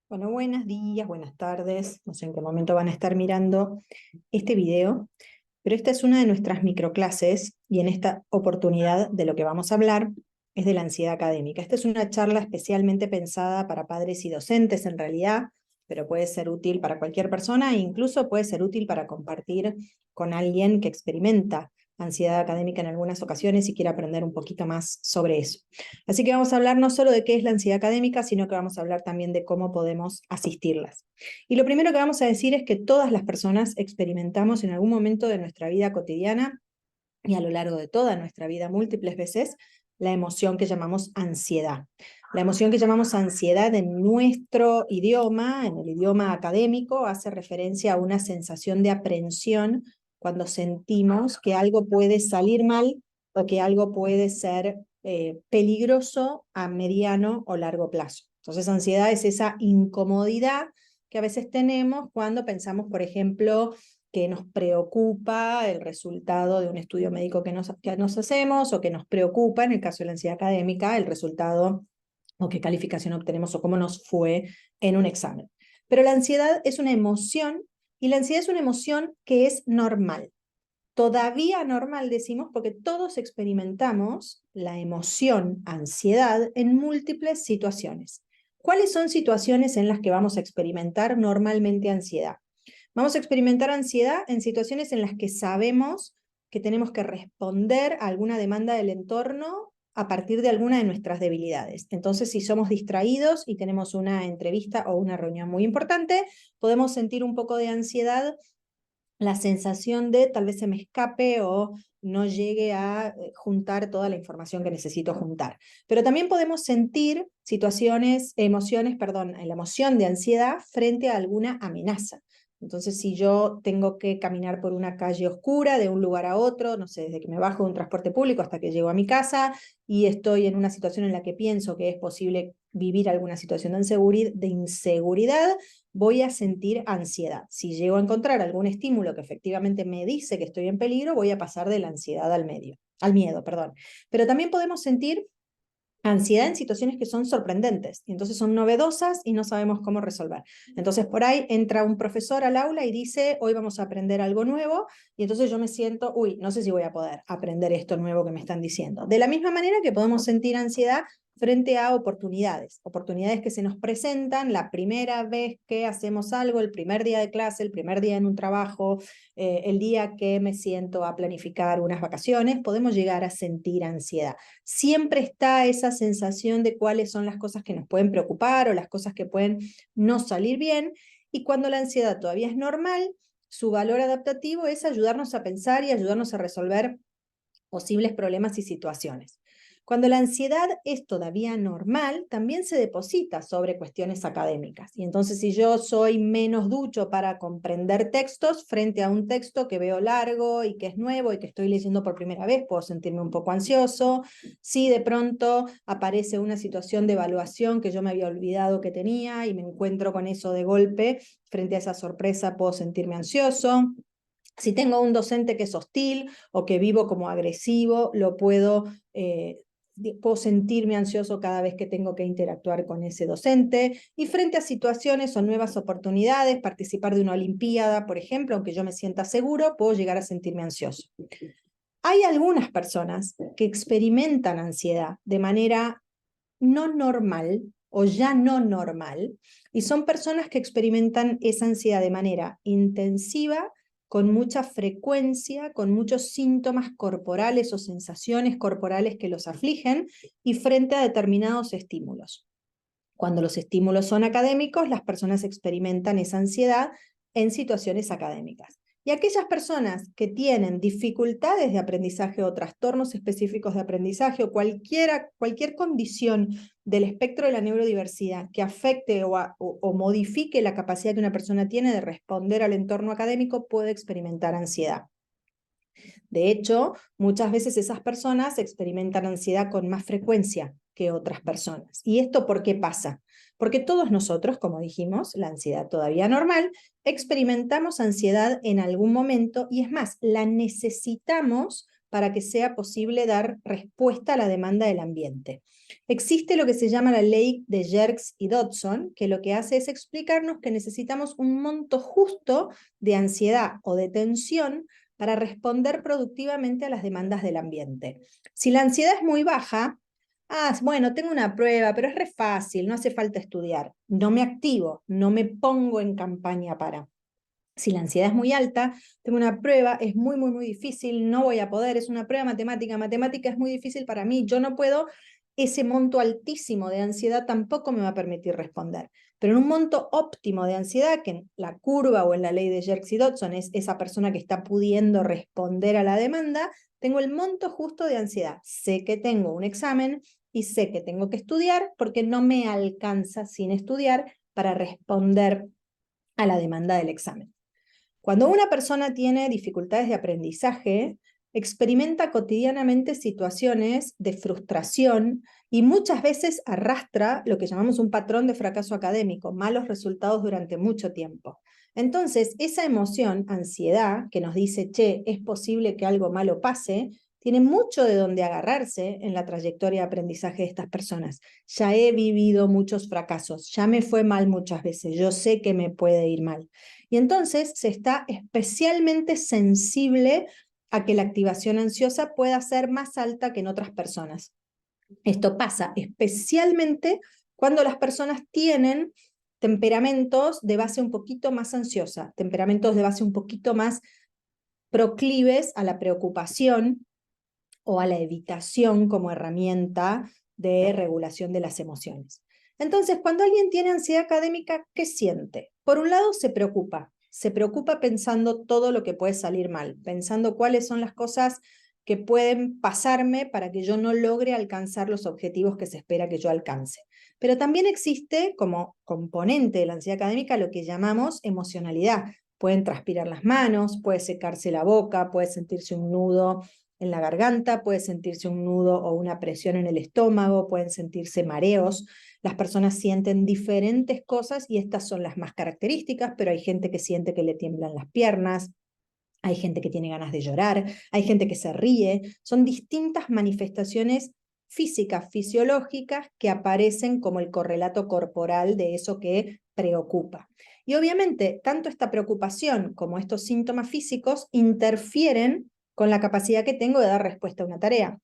Bueno, buenos días, buenas tardes. No sé en qué momento van a estar mirando este video, pero esta es una de nuestras microclases y en esta oportunidad de lo que vamos a hablar es de la ansiedad académica. Esta es una charla especialmente pensada para padres y docentes en realidad, pero puede ser útil para cualquier persona e incluso puede ser útil para compartir con alguien que experimenta ansiedad académica en algunas ocasiones y quiere aprender un poquito más sobre eso. Así que vamos a hablar no solo de qué es la ansiedad académica, sino que vamos a hablar también de cómo podemos asistirlas. Y lo primero que vamos a decir es que todas las personas experimentamos en algún momento de nuestra vida cotidiana y a lo largo de toda nuestra vida múltiples veces la emoción que llamamos ansiedad. La emoción que llamamos ansiedad en nuestro idioma, en el idioma académico, hace referencia a una sensación de aprensión cuando sentimos que algo puede salir mal o que algo puede ser peligroso a mediano o largo plazo. Entonces, ansiedad es esa incomodidad que a veces tenemos cuando pensamos, por ejemplo, que nos preocupa el resultado de un estudio médico que nos hacemos, o que nos preocupa, en el caso de la ansiedad académica, el resultado o qué calificación obtenemos o cómo nos fue en un examen. Pero la ansiedad es una emoción, y la ansiedad es una emoción que es normal. Todavía normal decimos porque todos experimentamos la emoción ansiedad en múltiples situaciones. ¿Cuáles son situaciones en las que vamos a experimentar normalmente ansiedad? Vamos a experimentar ansiedad en situaciones en las que sabemos que tenemos que responder a alguna demanda del entorno a partir de alguna de nuestras debilidades. Entonces, si somos distraídos y tenemos una entrevista o una reunión muy importante, podemos sentir un poco de ansiedad, la sensación de tal vez se me escape o no llegue a juntar toda la información que necesito juntar. Pero también podemos sentir emociones, perdón, la emoción de ansiedad frente a alguna amenaza. Entonces, si yo tengo que caminar por una calle oscura de un lugar a otro, no sé, desde que me bajo de un transporte público hasta que llego a mi casa, y estoy en una situación en la que pienso que es posible vivir alguna situación de inseguridad, voy a sentir ansiedad. Si llego a encontrar algún estímulo que efectivamente me dice que estoy en peligro, voy a pasar de la ansiedad al miedo, perdón. Pero también podemos sentir ansiedad en situaciones que son sorprendentes, y entonces son novedosas y no sabemos cómo resolver. Entonces por ahí entra un profesor al aula y dice, hoy vamos a aprender algo nuevo, y entonces yo me siento, uy, no sé si voy a poder aprender esto nuevo que me están diciendo. De la misma manera que podemos sentir ansiedad frente a oportunidades que se nos presentan la primera vez que hacemos algo, el primer día de clase, el primer día en un trabajo, el día que me siento a planificar unas vacaciones, podemos llegar a sentir ansiedad. Siempre está esa sensación de cuáles son las cosas que nos pueden preocupar o las cosas que pueden no salir bien, y cuando la ansiedad todavía es normal, su valor adaptativo es ayudarnos a pensar y ayudarnos a resolver posibles problemas y situaciones. Cuando la ansiedad es todavía normal, también se deposita sobre cuestiones académicas. Y entonces, si yo soy menos ducho para comprender textos frente a un texto que veo largo y que es nuevo y que estoy leyendo por primera vez, puedo sentirme un poco ansioso. Si de pronto aparece una situación de evaluación que yo me había olvidado que tenía y me encuentro con eso de golpe, frente a esa sorpresa puedo sentirme ansioso. Si tengo un docente que es hostil o que vivo como agresivo, puedo sentirme ansioso cada vez que tengo que interactuar con ese docente. Y frente a situaciones o nuevas oportunidades, participar de una olimpiada, por ejemplo, aunque yo me sienta seguro, puedo llegar a sentirme ansioso. Hay algunas personas que experimentan ansiedad de manera no normal o ya no normal, y son personas que experimentan esa ansiedad de manera intensiva, con mucha frecuencia, con muchos síntomas corporales o sensaciones corporales que los afligen y frente a determinados estímulos. Cuando los estímulos son académicos, las personas experimentan esa ansiedad en situaciones académicas. Y aquellas personas que tienen dificultades de aprendizaje o trastornos específicos de aprendizaje o cualquier condición del espectro de la neurodiversidad que afecte o modifique la capacidad que una persona tiene de responder al entorno académico, puede experimentar ansiedad. De hecho, muchas veces esas personas experimentan ansiedad con más frecuencia que otras personas. ¿Y esto por qué pasa? Porque todos nosotros, como dijimos, la ansiedad todavía normal, experimentamos ansiedad en algún momento, y es más, la necesitamos para que sea posible dar respuesta a la demanda del ambiente. Existe lo que se llama la ley de Yerkes y Dodson, que lo que hace es explicarnos que necesitamos un monto justo de ansiedad o de tensión para responder productivamente a las demandas del ambiente. Si la ansiedad es muy baja, bueno, tengo una prueba, pero es re fácil, no hace falta estudiar. No me activo, no me pongo en campaña para. Si la ansiedad es muy alta, tengo una prueba, es muy, muy, muy difícil, no voy a poder, es una prueba matemática, matemática es muy difícil para mí, yo no puedo, ese monto altísimo de ansiedad tampoco me va a permitir responder. Pero en un monto óptimo de ansiedad, que en la curva o en la ley de Yerkes y Dodson es esa persona que está pudiendo responder a la demanda, tengo el monto justo de ansiedad. Sé que tengo un examen y sé que tengo que estudiar porque no me alcanza sin estudiar para responder a la demanda del examen. Cuando una persona tiene dificultades de aprendizaje, experimenta cotidianamente situaciones de frustración y muchas veces arrastra lo que llamamos un patrón de fracaso académico, malos resultados durante mucho tiempo. Entonces, esa emoción, ansiedad, que nos dice, che, es posible que algo malo pase, tiene mucho de donde agarrarse en la trayectoria de aprendizaje de estas personas. Ya he vivido muchos fracasos, ya me fue mal muchas veces, yo sé que me puede ir mal. Y entonces se está especialmente sensible a que la activación ansiosa pueda ser más alta que en otras personas. Esto pasa especialmente cuando las personas tienen temperamentos de base un poquito más ansiosa, temperamentos de base un poquito más proclives a la preocupación o a la evitación como herramienta de regulación de las emociones. Entonces, cuando alguien tiene ansiedad académica, ¿qué siente? Por un lado, se preocupa pensando todo lo que puede salir mal, pensando cuáles son las cosas que pueden pasarme para que yo no logre alcanzar los objetivos que se espera que yo alcance. Pero también existe como componente de la ansiedad académica lo que llamamos emocionalidad. Pueden transpirar las manos, puede secarse la boca, puede sentirse un nudo en la garganta, puede sentirse un nudo o una presión en el estómago, pueden sentirse mareos. Las personas sienten diferentes cosas y estas son las más características, pero hay gente que siente que le tiemblan las piernas, hay gente que tiene ganas de llorar, hay gente que se ríe. Son distintas manifestaciones físicas, fisiológicas, que aparecen como el correlato corporal de eso que preocupa. Y obviamente, tanto esta preocupación como estos síntomas físicos interfieren con la capacidad que tengo de dar respuesta a una tarea.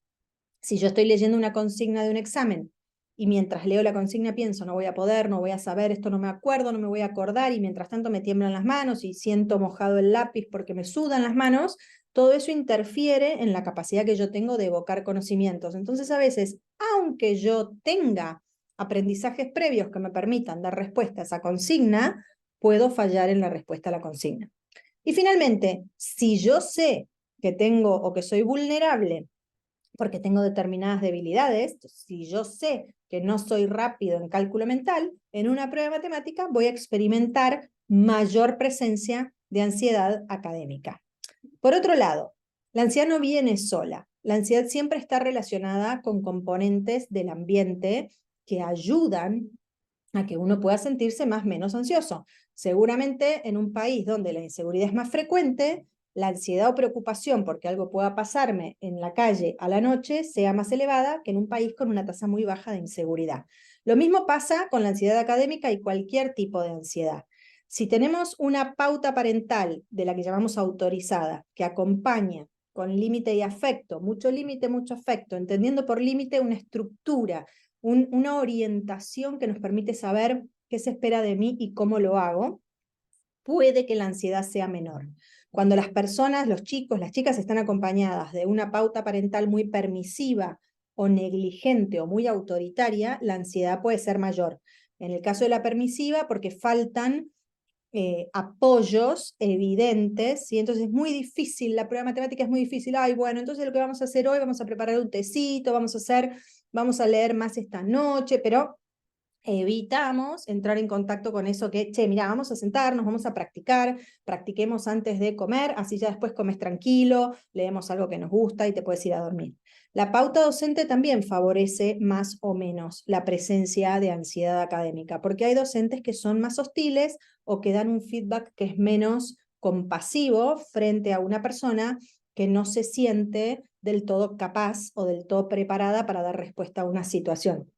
Si yo estoy leyendo una consigna de un examen y mientras leo la consigna pienso, no voy a poder, no voy a saber, esto no me acuerdo, no me voy a acordar, y mientras tanto me tiemblan las manos y siento mojado el lápiz porque me sudan las manos, todo eso interfiere en la capacidad que yo tengo de evocar conocimientos. Entonces, a veces, aunque yo tenga aprendizajes previos que me permitan dar respuesta a esa consigna, puedo fallar en la respuesta a la consigna. Y finalmente, si yo sé que tengo o que soy vulnerable porque tengo determinadas debilidades, si yo sé que no soy rápido en cálculo mental, en una prueba de matemática voy a experimentar mayor presencia de ansiedad académica. Por otro lado, la ansiedad no viene sola. La ansiedad siempre está relacionada con componentes del ambiente que ayudan a que uno pueda sentirse más o menos ansioso. Seguramente en un país donde la inseguridad es más frecuente, la ansiedad o preocupación porque algo pueda pasarme en la calle a la noche sea más elevada que en un país con una tasa muy baja de inseguridad. Lo mismo pasa con la ansiedad académica y cualquier tipo de ansiedad. Si tenemos una pauta parental de la que llamamos autorizada, que acompaña con límite y afecto, mucho límite, mucho afecto, entendiendo por límite una estructura, una orientación que nos permite saber qué se espera de mí y cómo lo hago, puede que la ansiedad sea menor. Cuando las personas, los chicos, las chicas están acompañadas de una pauta parental muy permisiva o negligente o muy autoritaria, la ansiedad puede ser mayor. En el caso de la permisiva, porque faltan apoyos evidentes, y entonces es muy difícil, la prueba de matemática es muy difícil. Ay, bueno, entonces lo que vamos a hacer hoy, vamos a preparar un tecito, vamos a leer más esta noche, pero evitamos entrar en contacto con eso que, che, mira, vamos a sentarnos, vamos a practicar, practiquemos antes de comer, así ya después comes tranquilo, leemos algo que nos gusta y te puedes ir a dormir. La pauta docente también favorece más o menos la presencia de ansiedad académica, porque hay docentes que son más hostiles o que dan un feedback que es menos compasivo frente a una persona que no se siente del todo capaz o del todo preparada para dar respuesta a una situación.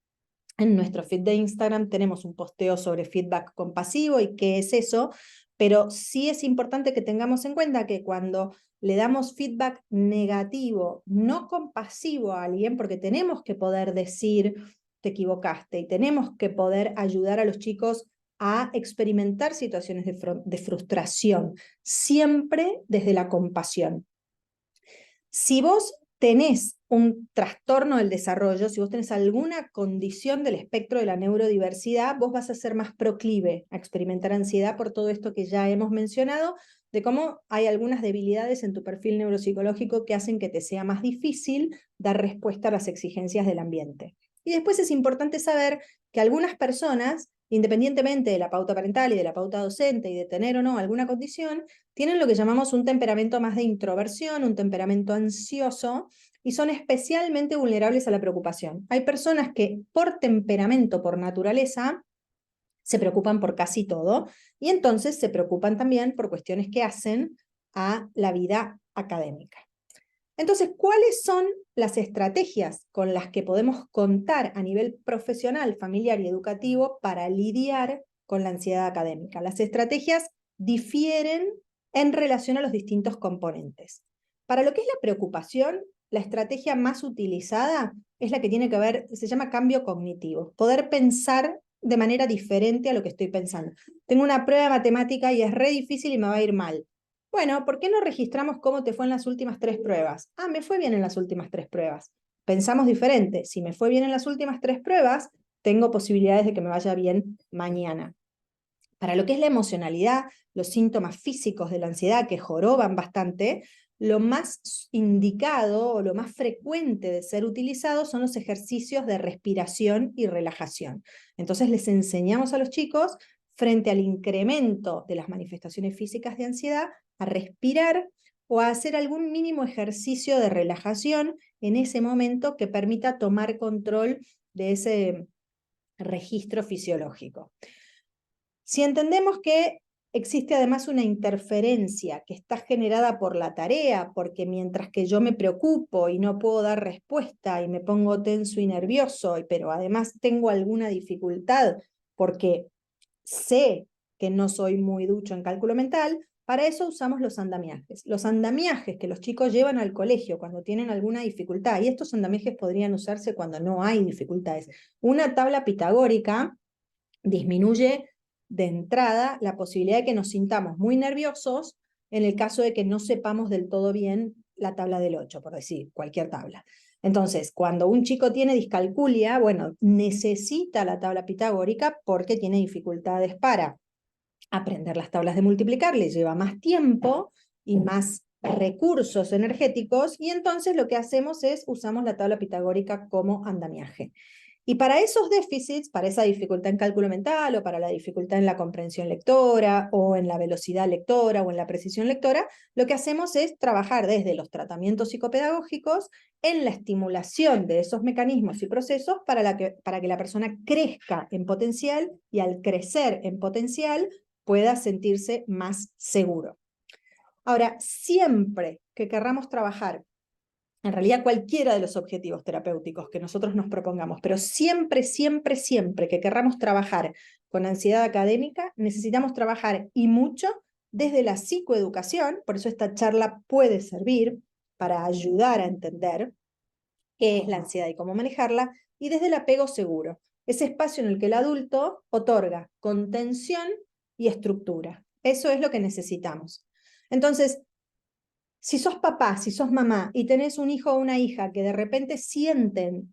En nuestro feed de Instagram tenemos un posteo sobre feedback compasivo y qué es eso, pero sí es importante que tengamos en cuenta que cuando le damos feedback negativo, no compasivo a alguien, porque tenemos que poder decir te equivocaste y tenemos que poder ayudar a los chicos a experimentar situaciones de frustración, siempre desde la compasión. Si vos tenés un trastorno del desarrollo, si vos tenés alguna condición del espectro de la neurodiversidad, vos vas a ser más proclive a experimentar ansiedad por todo esto que ya hemos mencionado, de cómo hay algunas debilidades en tu perfil neuropsicológico que hacen que te sea más difícil dar respuesta a las exigencias del ambiente. Y después es importante saber que algunas personas, independientemente de la pauta parental y de la pauta docente y de tener o no alguna condición, tienen lo que llamamos un temperamento más de introversión, un temperamento ansioso, y son especialmente vulnerables a la preocupación. Hay personas que por temperamento, por naturaleza, se preocupan por casi todo, y entonces se preocupan también por cuestiones que hacen a la vida académica. Entonces, ¿cuáles son las estrategias con las que podemos contar a nivel profesional, familiar y educativo para lidiar con la ansiedad académica? Las estrategias difieren en relación a los distintos componentes. Para lo que es la preocupación, la estrategia más utilizada es la que tiene que ver, se llama cambio cognitivo, poder pensar de manera diferente a lo que estoy pensando. Tengo una prueba de matemática y es re difícil y me va a ir mal. Bueno, ¿por qué no registramos cómo te fue en las últimas 3 pruebas? Ah, me fue bien en las últimas 3 pruebas. Pensamos diferente. Si me fue bien en las últimas 3 pruebas, tengo posibilidades de que me vaya bien mañana. Para lo que es la emocionalidad, los síntomas físicos de la ansiedad que joroban bastante, lo más indicado o lo más frecuente de ser utilizado son los ejercicios de respiración y relajación. Entonces les enseñamos a los chicos, frente al incremento de las manifestaciones físicas de ansiedad, a respirar o a hacer algún mínimo ejercicio de relajación en ese momento que permita tomar control de ese registro fisiológico. Si entendemos que existe además una interferencia que está generada por la tarea, porque mientras que yo me preocupo y no puedo dar respuesta y me pongo tenso y nervioso, pero además tengo alguna dificultad porque sé que no soy muy ducho en cálculo mental, para eso usamos los andamiajes. Los andamiajes que los chicos llevan al colegio cuando tienen alguna dificultad, y estos andamiajes podrían usarse cuando no hay dificultades. Una tabla pitagórica disminuye de entrada la posibilidad de que nos sintamos muy nerviosos en el caso de que no sepamos del todo bien la tabla del 8, por decir, cualquier tabla. Entonces, cuando un chico tiene discalculia, bueno, necesita la tabla pitagórica porque tiene dificultades para aprender las tablas de multiplicar, le lleva más tiempo y más recursos energéticos, y entonces lo que hacemos es usamos la tabla pitagórica como andamiaje. Y para esos déficits, para esa dificultad en cálculo mental o para la dificultad en la comprensión lectora o en la velocidad lectora o en la precisión lectora, lo que hacemos es trabajar desde los tratamientos psicopedagógicos en la estimulación de esos mecanismos y procesos para que la persona crezca en potencial y al crecer en potencial pueda sentirse más seguro. Ahora, siempre que querramos trabajar en realidad cualquiera de los objetivos terapéuticos que nosotros nos propongamos, pero siempre, siempre, siempre que querramos trabajar con ansiedad académica, necesitamos trabajar y mucho desde la psicoeducación, por eso esta charla puede servir para ayudar a entender qué es la ansiedad y cómo manejarla, y desde el apego seguro, ese espacio en el que el adulto otorga contención y estructura. Eso es lo que necesitamos. Entonces, si sos papá, si sos mamá y tenés un hijo o una hija que de repente sienten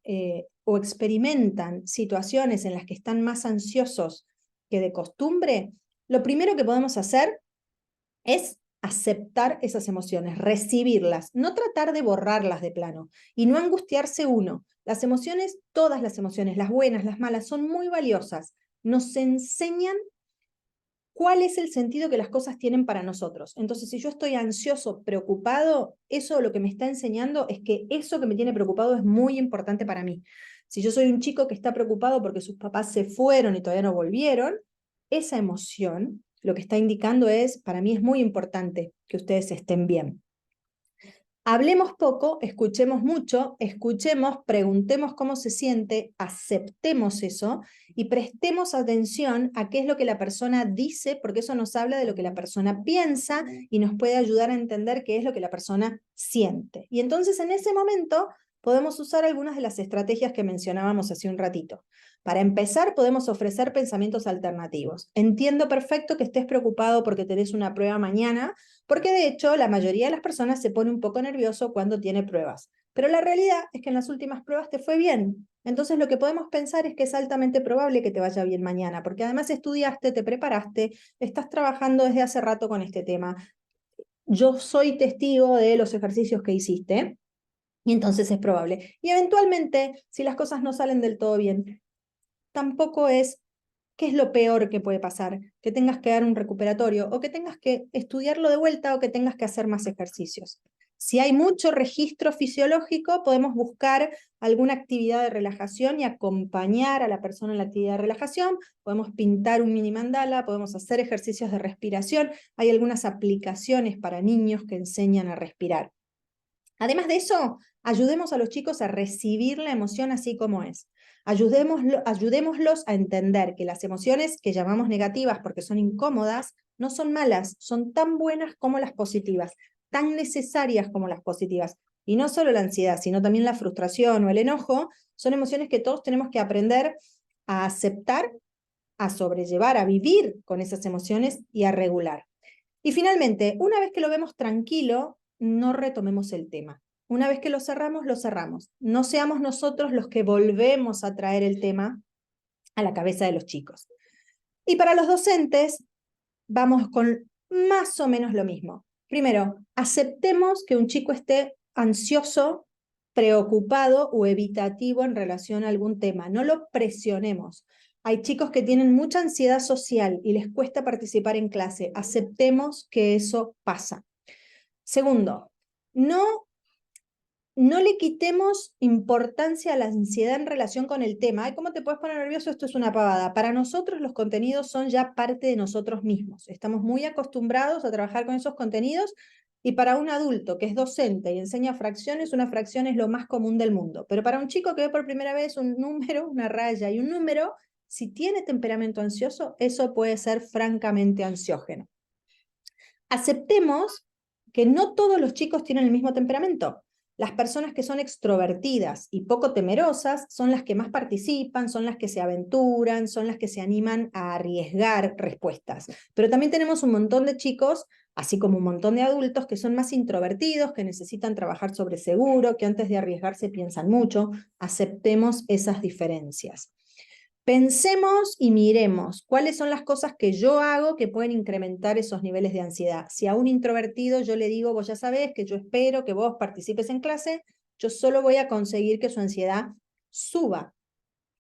o experimentan situaciones en las que están más ansiosos que de costumbre, lo primero que podemos hacer es aceptar esas emociones, recibirlas, no tratar de borrarlas de plano y no angustiarse uno. Las emociones, todas las emociones, las buenas, las malas, son muy valiosas. Nos enseñan cuál es el sentido que las cosas tienen para nosotros. Entonces, si yo estoy ansioso, preocupado, eso lo que me está enseñando es que eso que me tiene preocupado es muy importante para mí. Si yo soy un chico que está preocupado porque sus papás se fueron y todavía no volvieron, esa emoción lo que está indicando es, para mí es muy importante que ustedes estén bien. Hablemos poco, escuchemos mucho, escuchemos, preguntemos cómo se siente, aceptemos eso y prestemos atención a qué es lo que la persona dice, porque eso nos habla de lo que la persona piensa y nos puede ayudar a entender qué es lo que la persona siente. Y entonces en ese momento podemos usar algunas de las estrategias que mencionábamos hace un ratito. Para empezar, podemos ofrecer pensamientos alternativos. Entiendo perfecto que estés preocupado porque tenés una prueba mañana, porque de hecho la mayoría de las personas se pone un poco nervioso cuando tiene pruebas. Pero la realidad es que en las últimas pruebas te fue bien. Entonces lo que podemos pensar es que es altamente probable que te vaya bien mañana, porque además estudiaste, te preparaste, estás trabajando desde hace rato con este tema. Yo soy testigo de los ejercicios que hiciste, y entonces es probable. Y eventualmente, si las cosas no salen del todo bien, tampoco es ¿qué es lo peor que puede pasar? Que tengas que dar un recuperatorio o que tengas que estudiarlo de vuelta o que tengas que hacer más ejercicios. Si hay mucho registro fisiológico, podemos buscar alguna actividad de relajación y acompañar a la persona en la actividad de relajación. Podemos pintar un mini mandala, podemos hacer ejercicios de respiración. Hay algunas aplicaciones para niños que enseñan a respirar. Además de eso, ayudemos a los chicos a recibir la emoción así como es. Ayudémoslos a entender que las emociones que llamamos negativas porque son incómodas no son malas, son tan buenas como las positivas, tan necesarias como las positivas. Y no solo la ansiedad, sino también la frustración o el enojo, son emociones que todos tenemos que aprender a aceptar, a sobrellevar, a vivir con esas emociones y a regular. Y finalmente, una vez que lo vemos tranquilo, no retomemos el tema. Una vez que lo cerramos, lo cerramos. No seamos nosotros los que volvemos a traer el tema a la cabeza de los chicos. Y para los docentes, vamos con más o menos lo mismo. Primero, aceptemos que un chico esté ansioso, preocupado o evitativo en relación a algún tema. No lo presionemos. Hay chicos que tienen mucha ansiedad social y les cuesta participar en clase. Aceptemos que eso pasa. Segundo, no le quitemos importancia a la ansiedad en relación con el tema. Ay, ¿cómo te puedes poner nervioso? Esto es una pavada. Para nosotros los contenidos son ya parte de nosotros mismos. Estamos muy acostumbrados a trabajar con esos contenidos y para un adulto que es docente y enseña fracciones, una fracción es lo más común del mundo. Pero para un chico que ve por primera vez un número, una raya y un número, si tiene temperamento ansioso, eso puede ser francamente ansiógeno. Aceptemos que no todos los chicos tienen el mismo temperamento. Las personas que son extrovertidas y poco temerosas son las que más participan, son las que se aventuran, son las que se animan a arriesgar respuestas. Pero también tenemos un montón de chicos, así como un montón de adultos, que son más introvertidos, que necesitan trabajar sobre seguro, que antes de arriesgarse piensan mucho. Aceptemos esas diferencias. Pensemos y miremos cuáles son las cosas que yo hago que pueden incrementar esos niveles de ansiedad. Si a un introvertido yo le digo, vos ya sabés que yo espero que vos participes en clase, yo solo voy a conseguir que su ansiedad suba.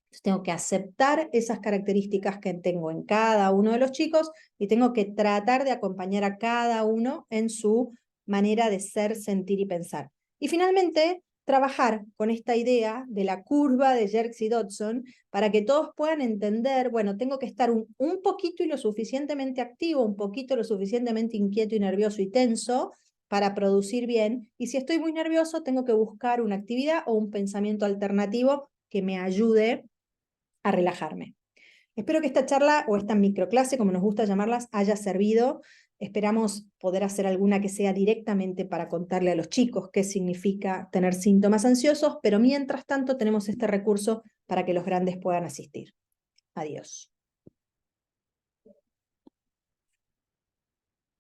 Entonces, tengo que aceptar esas características que tengo en cada uno de los chicos y tengo que tratar de acompañar a cada uno en su manera de ser, sentir y pensar. Y finalmente, trabajar con esta idea de la curva de Yerkes y Dodson para que todos puedan entender, bueno, tengo que estar un poquito y lo suficientemente activo, un poquito lo suficientemente inquieto y nervioso y tenso para producir bien. Y si estoy muy nervioso, tengo que buscar una actividad o un pensamiento alternativo que me ayude a relajarme. Espero que esta charla o esta microclase, como nos gusta llamarlas, haya servido. Esperamos poder hacer alguna que sea directamente para contarle a los chicos qué significa tener síntomas ansiosos, pero mientras tanto tenemos este recurso para que los grandes puedan asistir. Adiós.